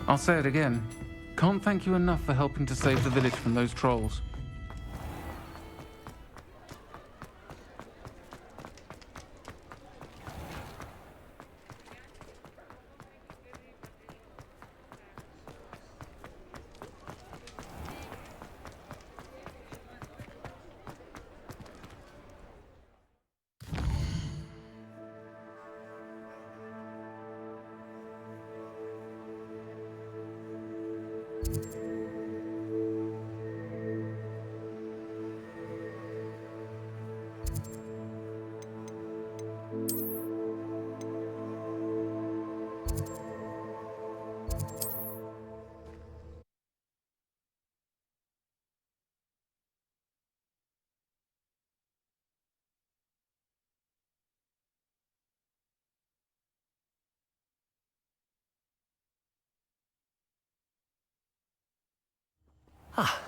I'll say it again. Can't thank you enough for helping to save the village from those trolls.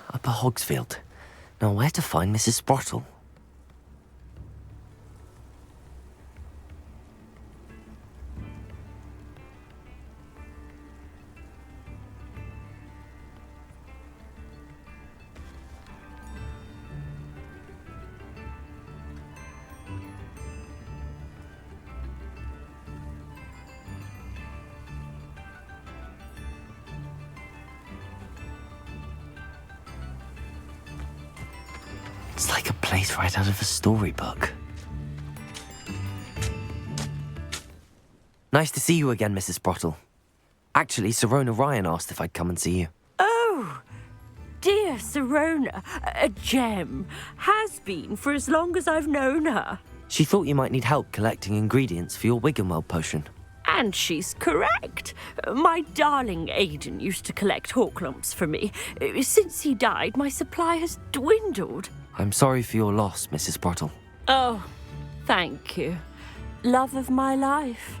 Upper Hogsfield. Now where to find Mrs. Sprottle? It's like a place right out of a storybook. Nice to see you again, Mrs. Sprottle. Actually, Sirona Ryan asked if I'd come and see you. Oh, dear Sirona, a gem. Has been for as long as I've known her. She thought you might need help collecting ingredients for your Wiggenweld potion. And she's correct. My darling Aidan used to collect hawk lumps for me. Since he died, my supply has dwindled. I'm sorry for your loss, Mrs. Sprottle. Oh, thank you. Love of my life.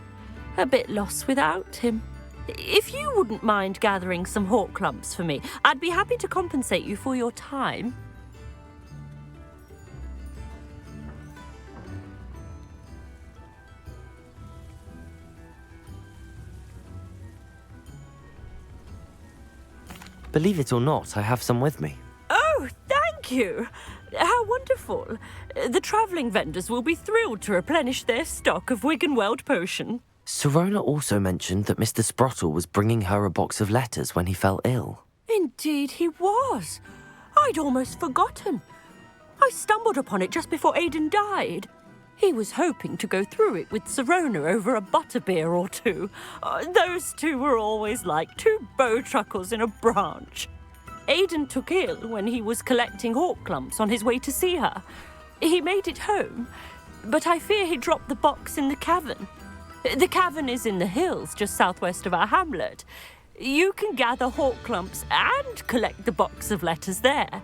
A bit lost without him. If you wouldn't mind gathering some hawk lumps for me, I'd be happy to compensate you for your time. Believe it or not, I have some with me. Oh, thank you. How wonderful. The travelling vendors will be thrilled to replenish their stock of Wiggenweld potion. Sirona also mentioned that Mr. Sprottle was bringing her a box of letters when he fell ill. Indeed he was. I'd almost forgotten. I stumbled upon it just before Aidan died. He was hoping to go through it with Sirona over a butterbeer or two. Those two were always like two bowtruckles in a branch. Aidan took ill when he was collecting hawk lumps on his way to see her. He made it home, but I fear he dropped the box in the cavern. The cavern is in the hills just southwest of our hamlet. You can gather hawk lumps and collect the box of letters there.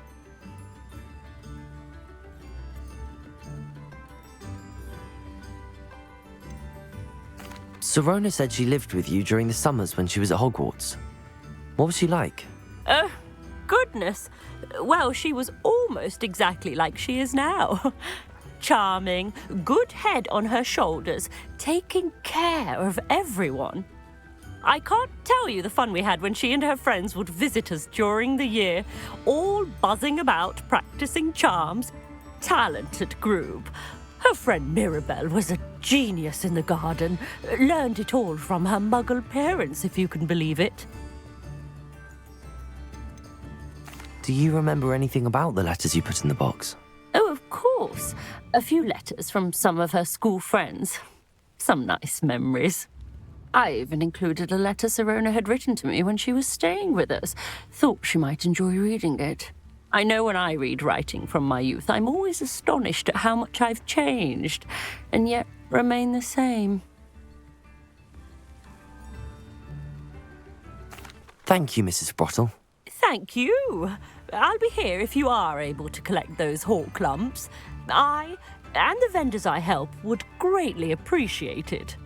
Sirona said she lived with you during the summers when she was at Hogwarts. What was she like? Goodness. Well, she was almost exactly like she is now. Charming, good head on her shoulders, taking care of everyone. I can't tell you the fun we had when she and her friends would visit us during the year, all buzzing about, practicing charms. Talented group. Her friend Mirabelle was a genius in the garden. Learned it all from her muggle parents, if you can believe it. Do you remember anything about the letters you put in the box? Oh, of course. A few letters from some of her school friends. Some nice memories. I even included a letter Sirona had written to me when she was staying with us. Thought she might enjoy reading it. I know when I read writing from my youth, I'm always astonished at how much I've changed, and yet remain the same. Thank you, Mrs. Sprottle. Thank you. I'll be here if you are able to collect those hawk lumps. I, and the vendors I help, would greatly appreciate it.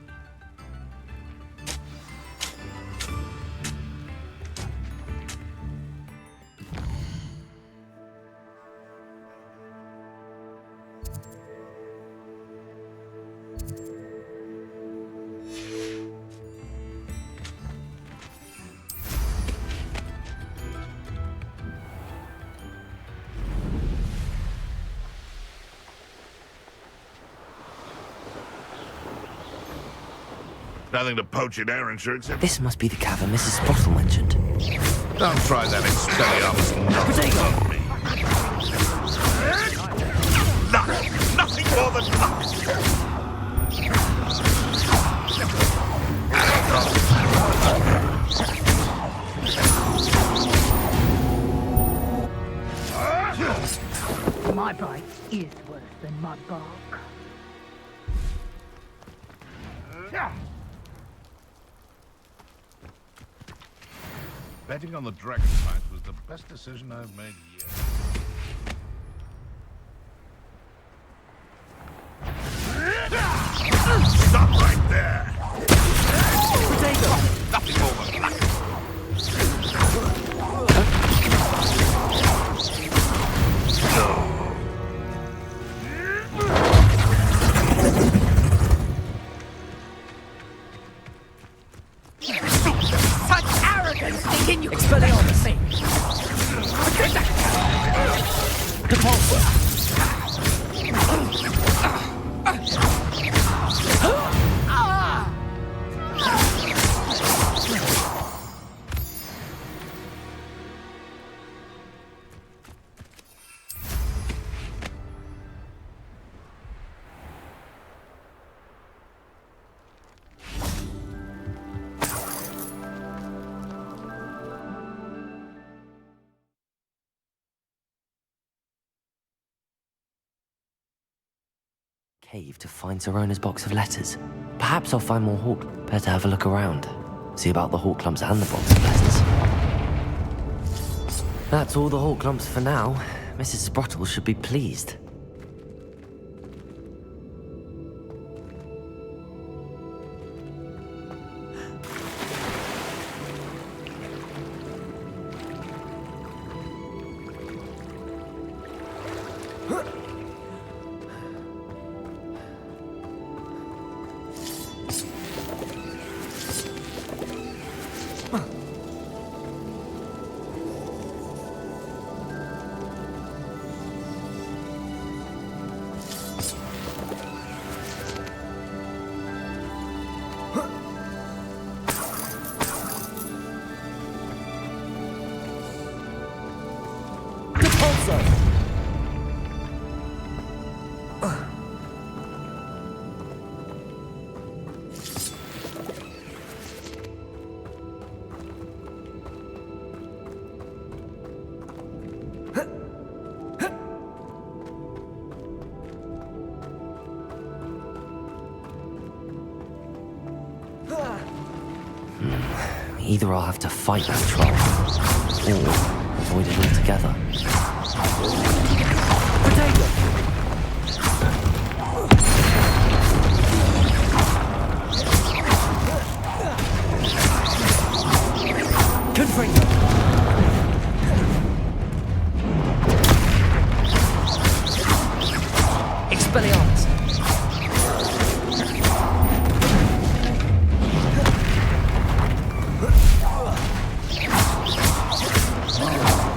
Nothing to poach in Ayrshire except... This must be the cavern Mrs. Sprottle mentioned. Don't try that Expelliarmus nonsense on me. Luck! Nothing more than luck! My bite is worse than my bark. Betting on the dragon fight was the best decision I've made yet. Stop right there! Nothing more than luck! Such arrogance! Thinking you Expelliarmus! Cave to find Sorona's box of letters. Perhaps I'll find more Hawk. Better have a look around. See about the Hawk clumps and the box of letters. That's all the Hawk clumps for now. Mrs. Sprottle should be pleased. Either I'll have to fight that troll, or avoid it altogether. Expelliarmus!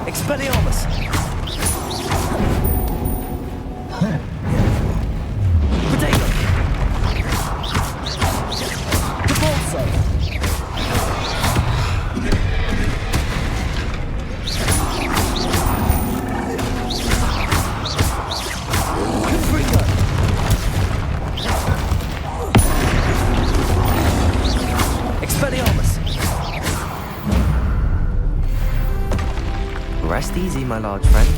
Expelliarmus! Potato! Capolso! Confringo! Expelliarmus! Rest easy, my large friend.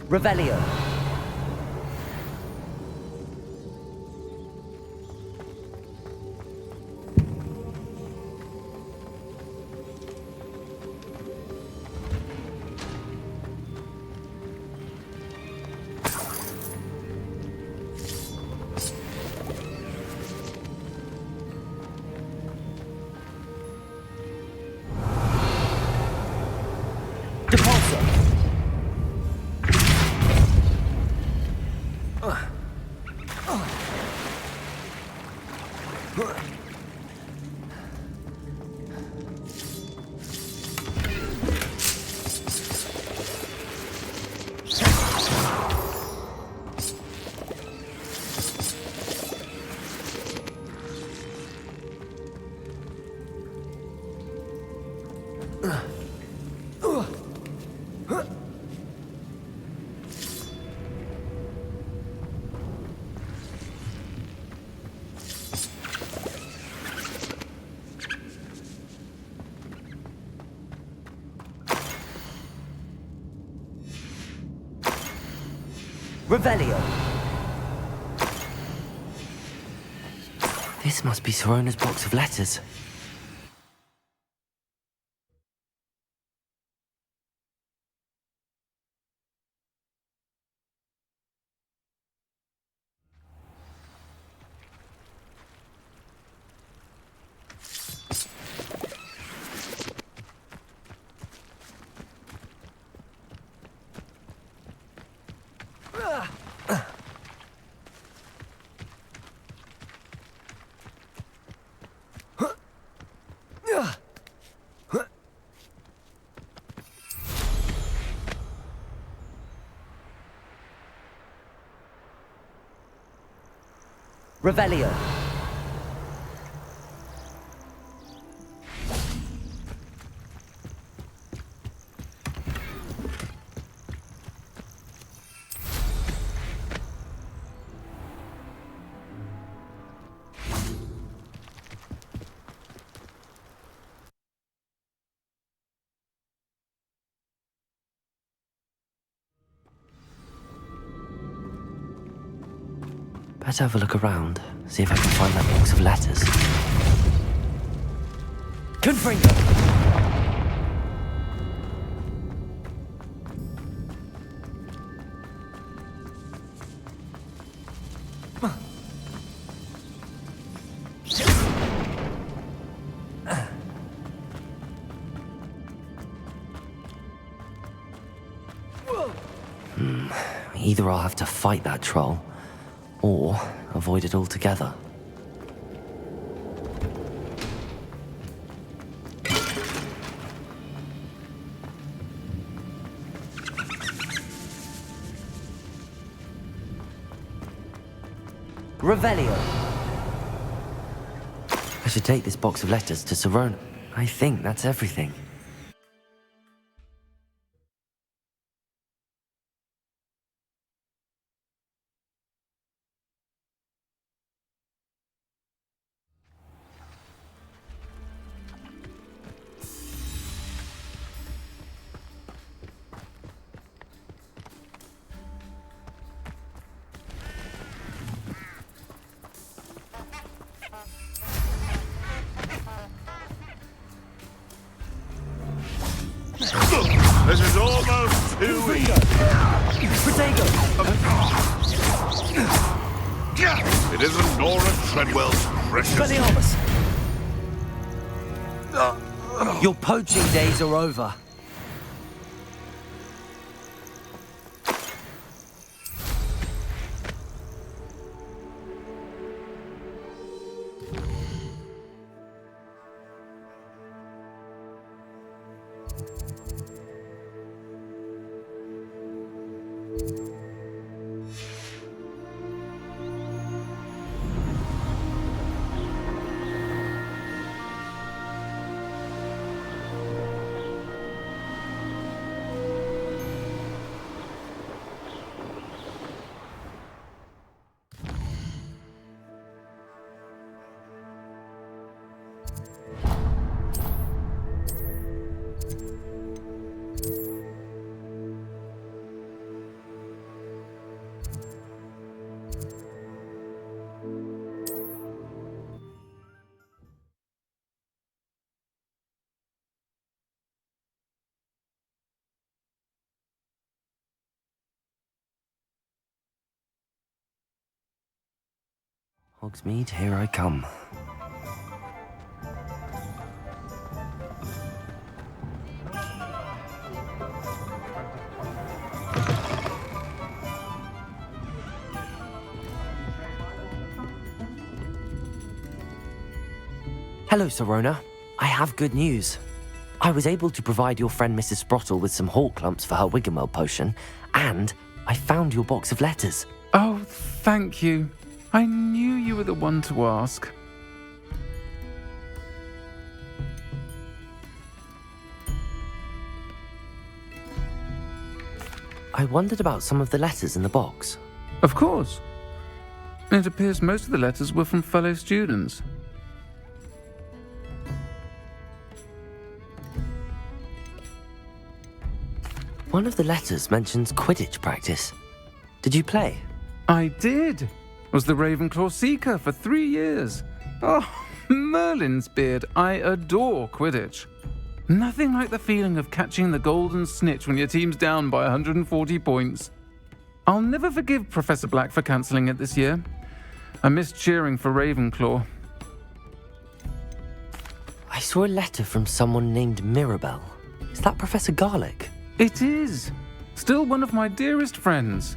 Revelio. Depulso. Revelio. This must be Sirona's box of letters. Revelio. Better have a look around, see if I can find that box of letters. Confringo. Either I'll have to fight that troll, or avoid it altogether. Revelio. I should take this box of letters to Sirona. I think that's everything. This is almost too easy. Protego. It isn't Nora Treadwell's precious. Expelliarmus. Your poaching days are over. Hogsmeade, here I come. Hello, Sirona. I have good news. I was able to provide your friend Mrs. Sprottle with some hawk clumps for her Wiggenweld potion, and I found your box of letters. Oh, thank you. I knew you were the one to ask. I wondered about some of the letters in the box. Of course. It appears most of the letters were from fellow students. One of the letters mentions Quidditch practice. Did you play? I did. Was the Ravenclaw Seeker for 3 years. Oh, Merlin's beard. I adore Quidditch. Nothing like the feeling of catching the golden snitch when your team's down by 140 points. I'll never forgive Professor Black for cancelling it this year. I missed cheering for Ravenclaw. I saw a letter from someone named Mirabelle. Is that Professor Garlick? It is. Still one of my dearest friends.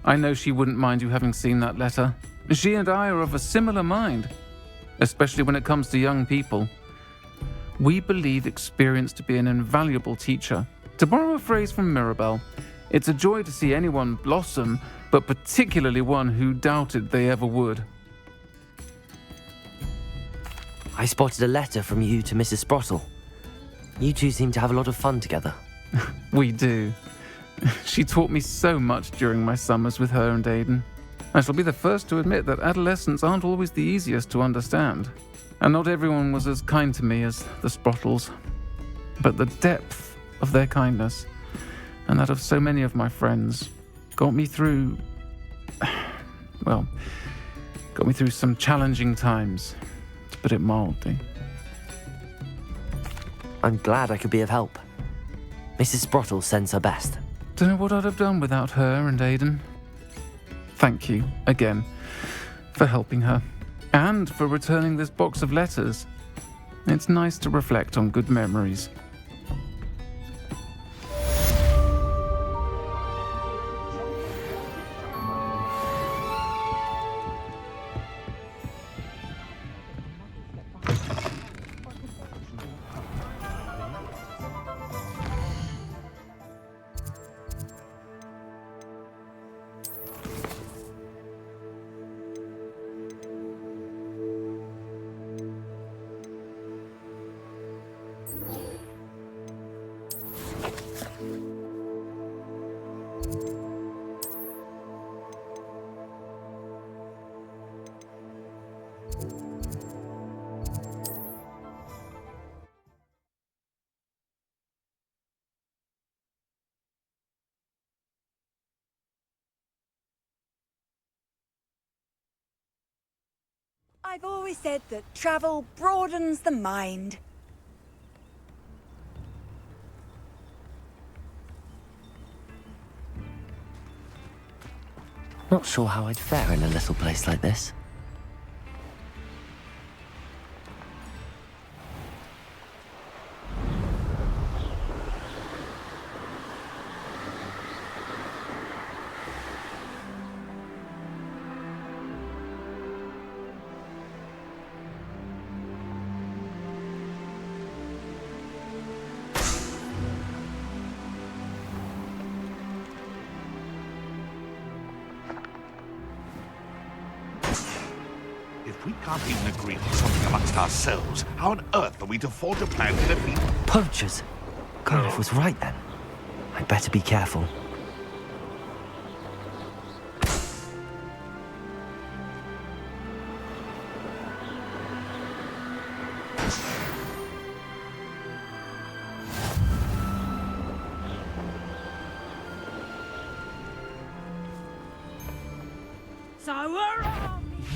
I know she wouldn't mind you having seen that letter. She and I are of a similar mind, especially when it comes to young people. We believe experience to be an invaluable teacher. To borrow a phrase from Mirabelle, it's a joy to see anyone blossom, but particularly one who doubted they ever would. I spotted a letter from you to Mrs. Sprottle. You two seem to have a lot of fun together. We do. She taught me so much during my summers with her and Aiden. I shall be the first to admit that adolescents aren't always the easiest to understand, and not everyone was as kind to me as the Sprottles. But the depth of their kindness, and that of so many of my friends, got me through some challenging times, to put it mildly. I'm glad I could be of help. Mrs. Sprottle sends her best. Don't know what I'd have done without her and Aiden. Thank you, again, for helping her, and for returning this box of letters. It's nice to reflect on good memories. I've always said that travel broadens the mind. Not sure how I'd fare in a little place like this. If we can't even agree on something amongst ourselves, how on earth are we to forge a plan to defeat... Poachers! Garlick was right then. I'd better be careful.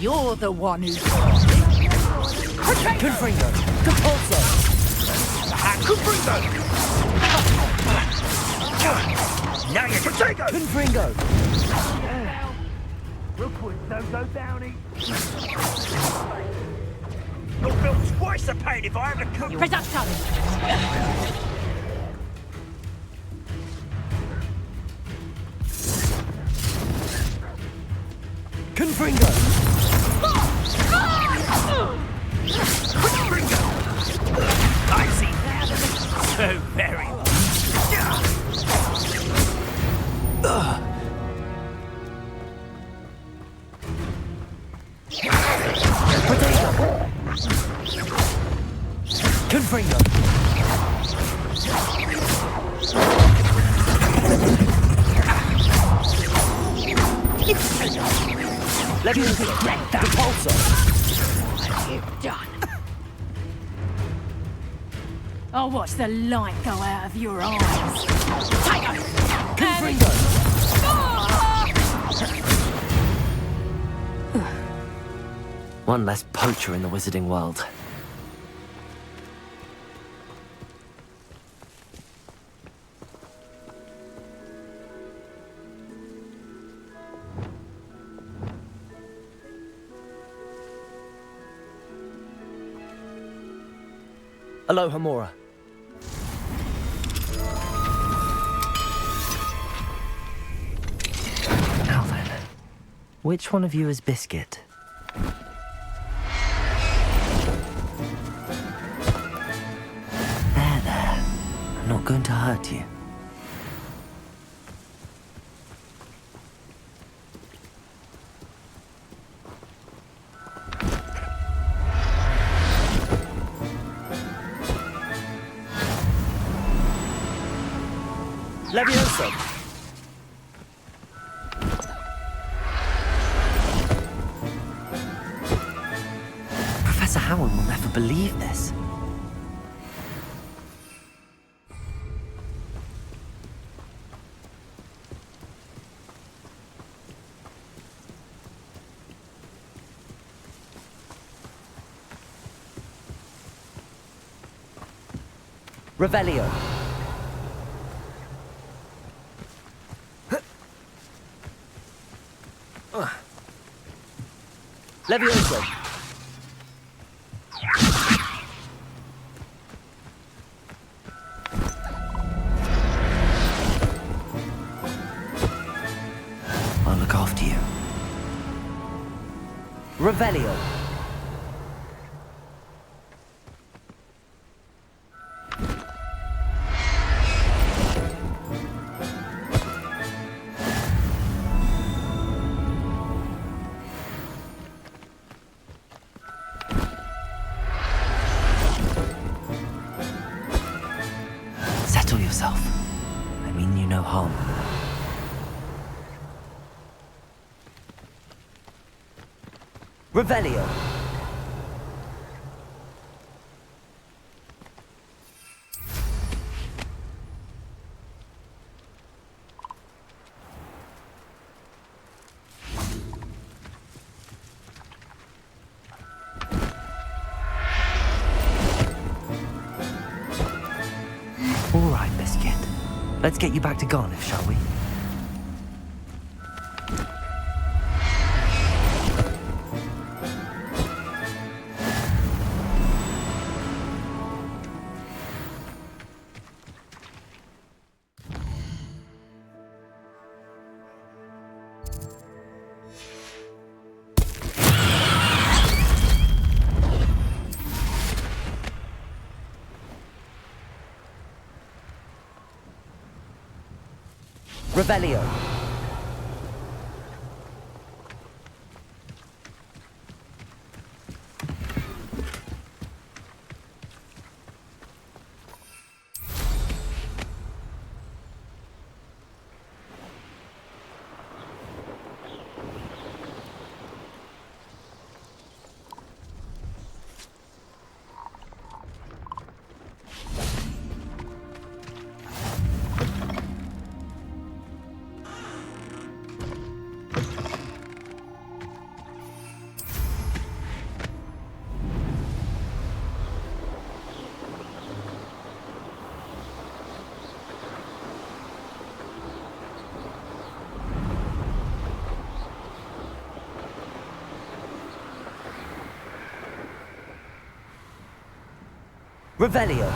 You're the one who's... Confringo! Compulso! Confringo! Now you're Protego! Confringo! Rookwood, no Downey. You'll feel twice the pain if I have to cook... Production! Confringo! I see now. So very well. Confringo! Leviosa. Repulsor. What have you done? I'll watch the light go out of your eyes. Tiger! Confringo. One less poacher in the wizarding world. Aloha Mora. Now then, which one of you is Biscuit? There. I'm not going to hurt you. Leviosa. Professor Howard will never believe this. Revelio. Leviosa. I'll look after you. Revelio. Settle yourself. I mean you no harm. Revelio. All right, Biscuit. Let's get you back to Garniff, shall we? Revelio. Revelio.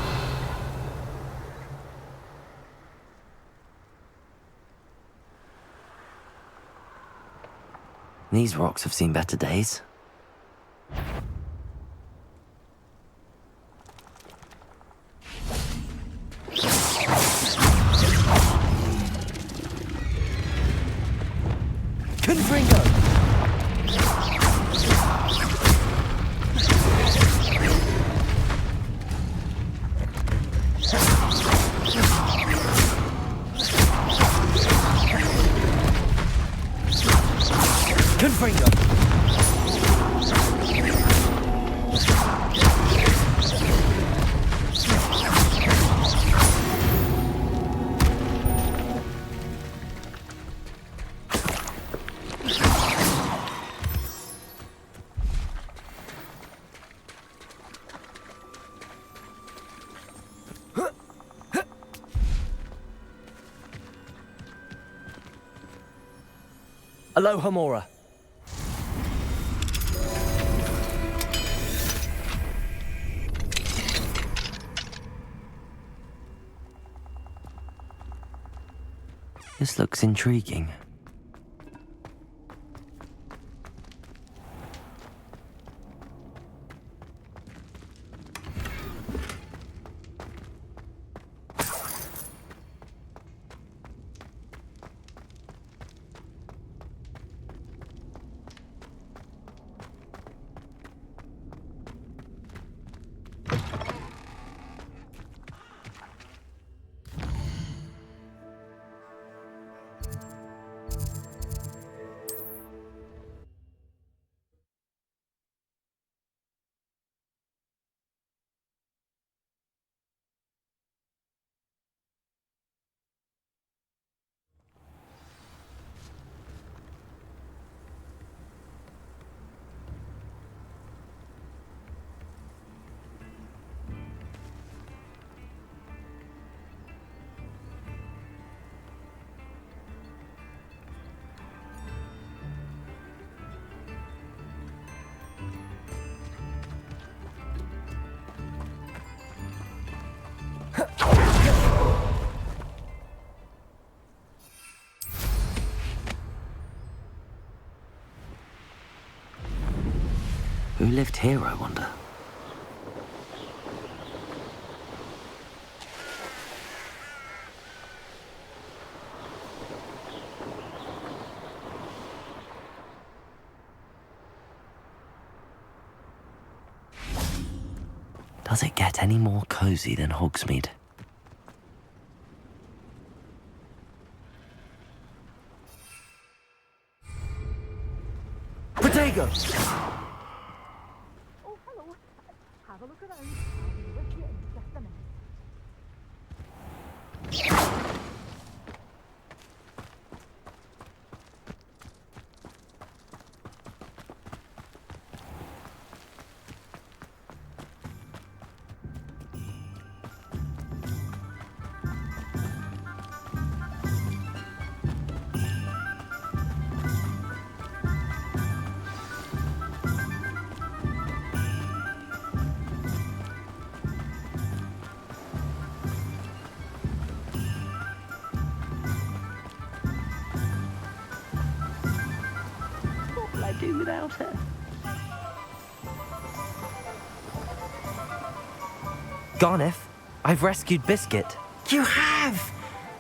These rocks have seen better days. Confringo. Confringo. Aloha Mora. This looks intriguing. Who lived here, I wonder? Does it get any more cozy than Hogsmeade? Protego! Oh, hello. Have a look around. I'll be with you in just a minute. What will I do without her? Garneth, I've rescued Biscuit. You have?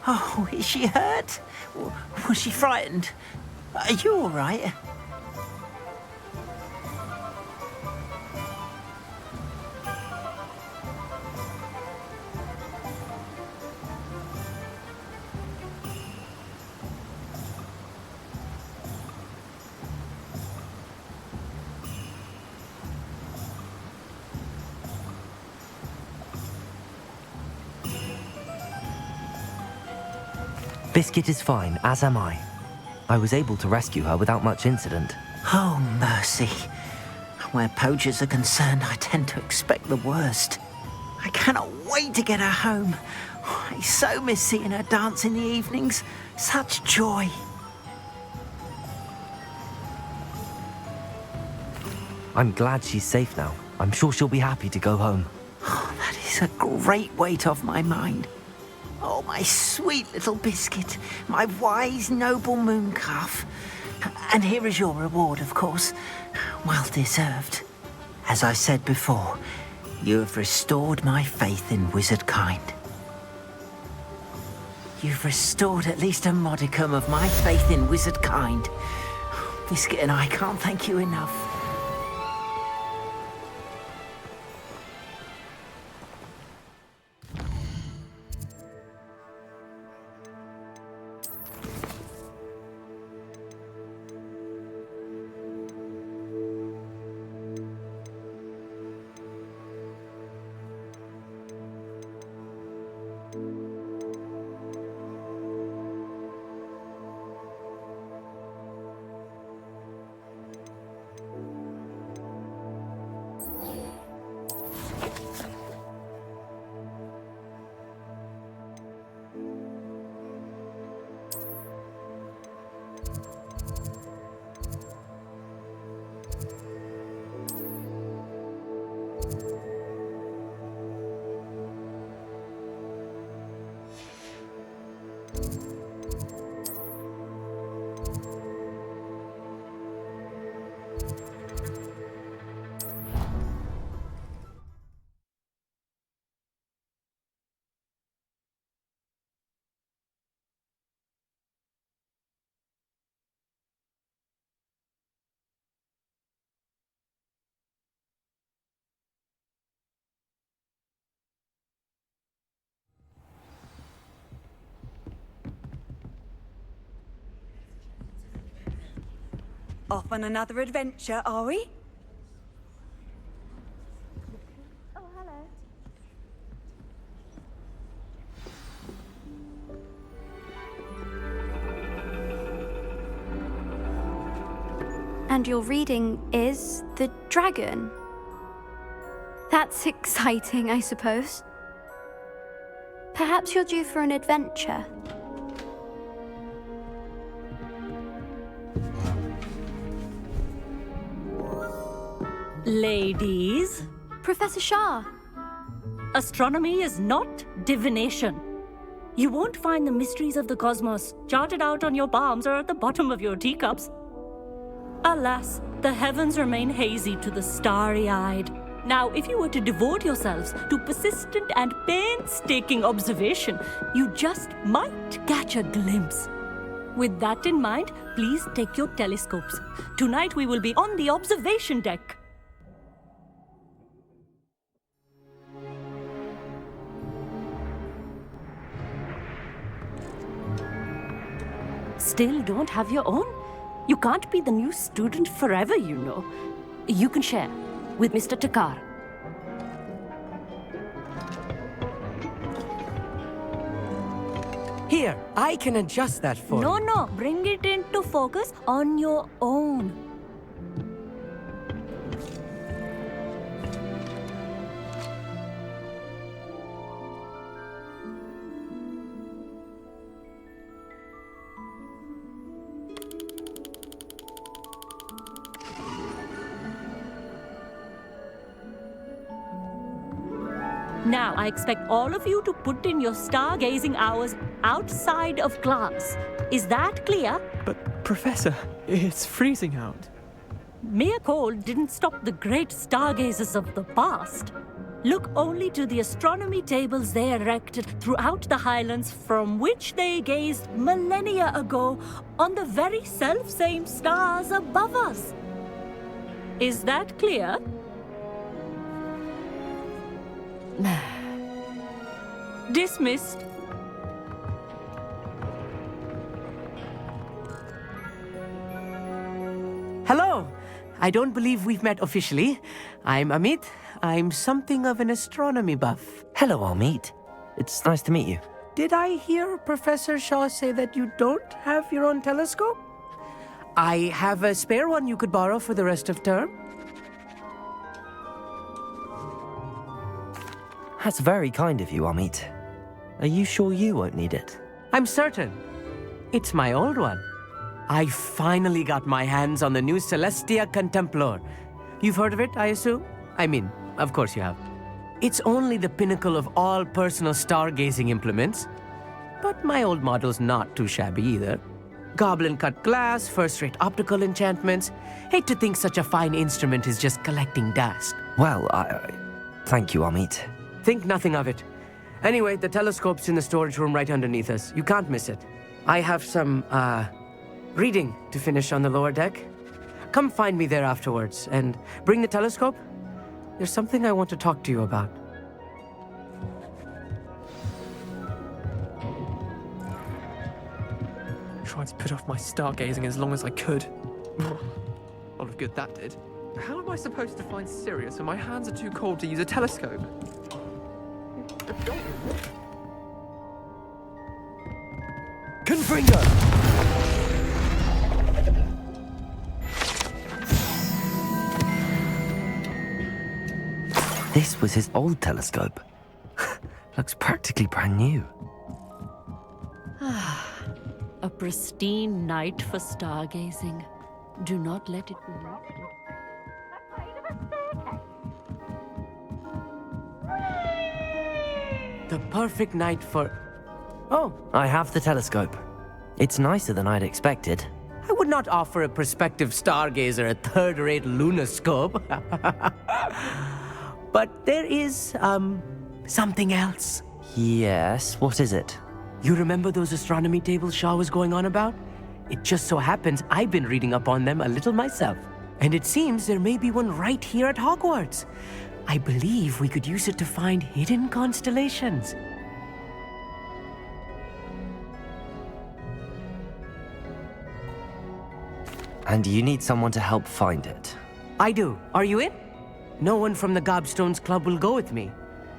Oh, is she hurt? Was she frightened? Are you all right? Biscuit is fine, as am I. I was able to rescue her without much incident. Oh, mercy. Where poachers are concerned, I tend to expect the worst. I cannot wait to get her home. I so miss seeing her dance in the evenings. Such joy. I'm glad she's safe now. I'm sure she'll be happy to go home. Oh, that is a great weight off my mind. Oh, my sweet little Biscuit, my wise, noble moon calf. And here is your reward, of course. Well deserved. As I said before, you have restored my faith in wizard kind. You've restored at least a modicum of my faith in wizard kind. Biscuit and I can't thank you enough. Off on another adventure, are we? Oh, hello. And your reading is The Dragon. That's exciting, I suppose. Perhaps you're due for an adventure. Ladies, Professor Shah. astronomy is not divination. You won't find the mysteries of the cosmos charted out on your palms or at the bottom of your teacups. Alas, the heavens remain hazy to the starry-eyed. Now, if you were to devote yourselves to persistent and painstaking observation, you just might catch a glimpse. With that in mind, please take your telescopes. Tonight we will be on the observation deck. Still don't have your own? You can't be the new student forever, you know. You can share with Mr. Takar. Here, I can adjust that for you. No, bring it into focus on your own. Now, I expect all of you to put in your stargazing hours outside of class. Is that clear? But, Professor, it's freezing out. Mere cold didn't stop the great stargazers of the past. Look only to the astronomy tables they erected throughout the highlands from which they gazed millennia ago on the very self-same stars above us. Is that clear? Dismissed. Hello! I don't believe we've met officially. I'm Amit. I'm something of an astronomy buff. Hello, Amit. It's nice to meet you. Did I hear Professor Shaw say that you don't have your own telescope? I have a spare one you could borrow for the rest of term. That's very kind of you, Amit. Are you sure you won't need it? I'm certain. It's my old one. I finally got my hands on the new Celestia Contemplar. You've heard of it, I assume? I mean, of course you have. It's only the pinnacle of all personal stargazing implements. But my old model's not too shabby either. Goblin-cut glass, first-rate optical enchantments. Hate to think such a fine instrument is just collecting dust. Well, thank you, Amit. Think nothing of it. Anyway, the telescope's in the storage room right underneath us. You can't miss it. I have some, reading to finish on the lower deck. Come find me there afterwards, and bring the telescope. There's something I want to talk to you about. Tried to put off my stargazing as long as I could. A lot of good that did. How am I supposed to find Sirius when my hands are too cold to use a telescope? Confringo! This was his old telescope. Looks practically brand new. A pristine night for stargazing. Do not let it be wasted. The perfect night for... Oh, I have the telescope. It's nicer than I'd expected. I would not offer a prospective stargazer a third-rate lunoscope. But there is, something else. Yes, what is it? You remember those astronomy tables Shaw was going on about? It just so happens I've been reading up on them a little myself. And it seems there may be one right here at Hogwarts. I believe we could use it to find hidden constellations. And you need someone to help find it. I do. Are you in? No one from the Gobstones Club will go with me.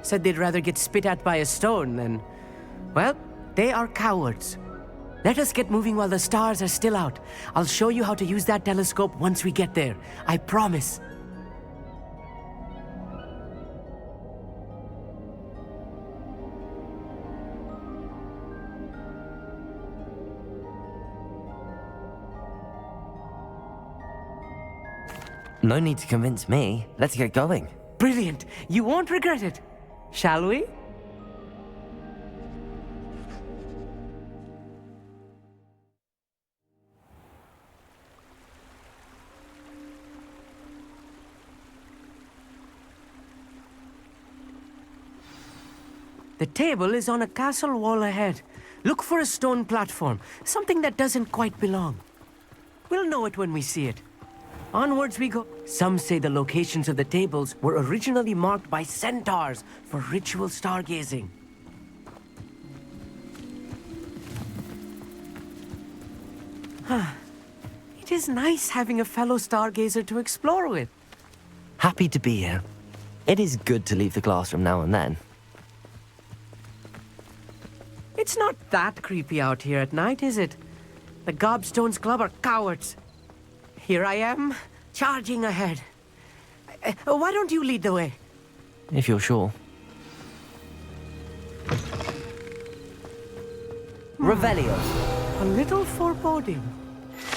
Said they'd rather get spit at by a stone than... Well, they are cowards. Let us get moving while the stars are still out. I'll show you how to use that telescope once we get there. I promise. No need to convince me. Let's get going. Brilliant. You won't regret it. Shall we? The table is on a castle wall ahead. Look for a stone platform, something that doesn't quite belong. We'll know it when we see it. Onwards we go. Some say the locations of the tables were originally marked by centaurs for ritual stargazing. It is nice having a fellow stargazer to explore with. Happy to be here. It is good to leave the classroom now and then. It's not that creepy out here at night, is it? The Gobstones Club are cowards. Here I am, charging ahead. Why don't you lead the way? If you're sure. Revelio. A little foreboding.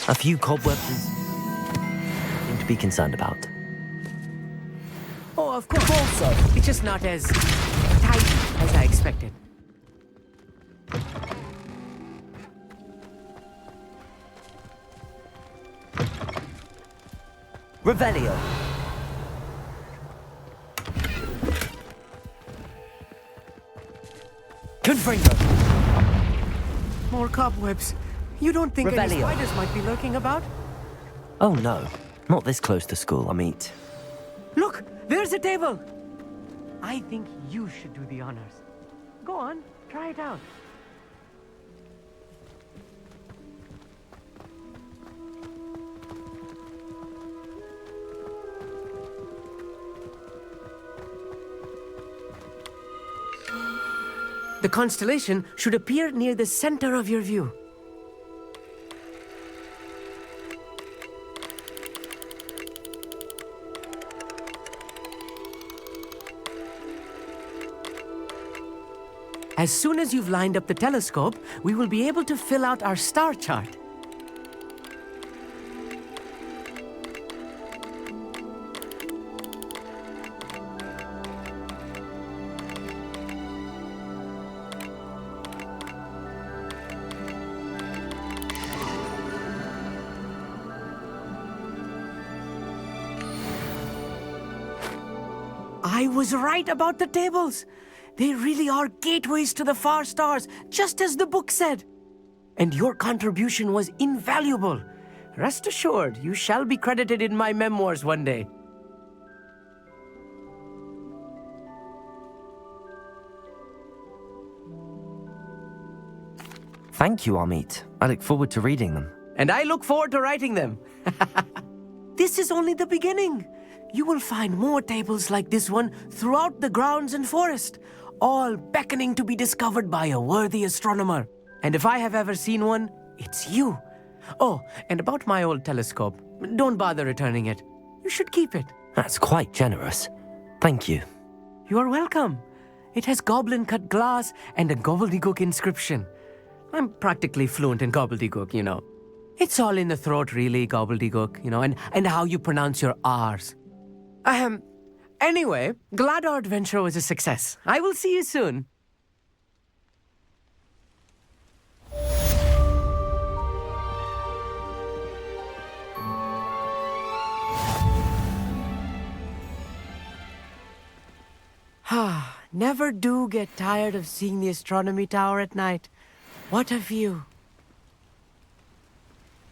A few cobwebs nothing to be concerned about. Oh, of course. Also, it's just not as tight as I expected. Revelio. Confringo. More cobwebs. You don't think any Revelio. spiders might be lurking about? Oh no, not this close to school, Amit. Look, there's a table. I think you should do the honors. Go on, try it out. The constellation should appear near the center of your view. As soon as you've lined up the telescope, we will be able to fill out our star chart. I was right about the tables. They really are gateways to the far stars, just as the book said. And your contribution was invaluable. Rest assured, you shall be credited in my memoirs one day. Thank you, Amit. I look forward to reading them. And I look forward to writing them. This is only the beginning. You will find more tables like this one throughout the grounds and forest, all beckoning to be discovered by a worthy astronomer. And if I have ever seen one, it's you. Oh, and about my old telescope, don't bother returning it. You should keep it. That's quite generous. Thank you. You are welcome. It has goblin-cut glass and a gobbledygook inscription. I'm practically fluent in gobbledygook, you know. It's all in the throat, really, gobbledygook, you know, and how you pronounce your R's. Anyway, glad our adventure was a success. I will see you soon. Never do get tired of seeing the astronomy tower at night. What a view.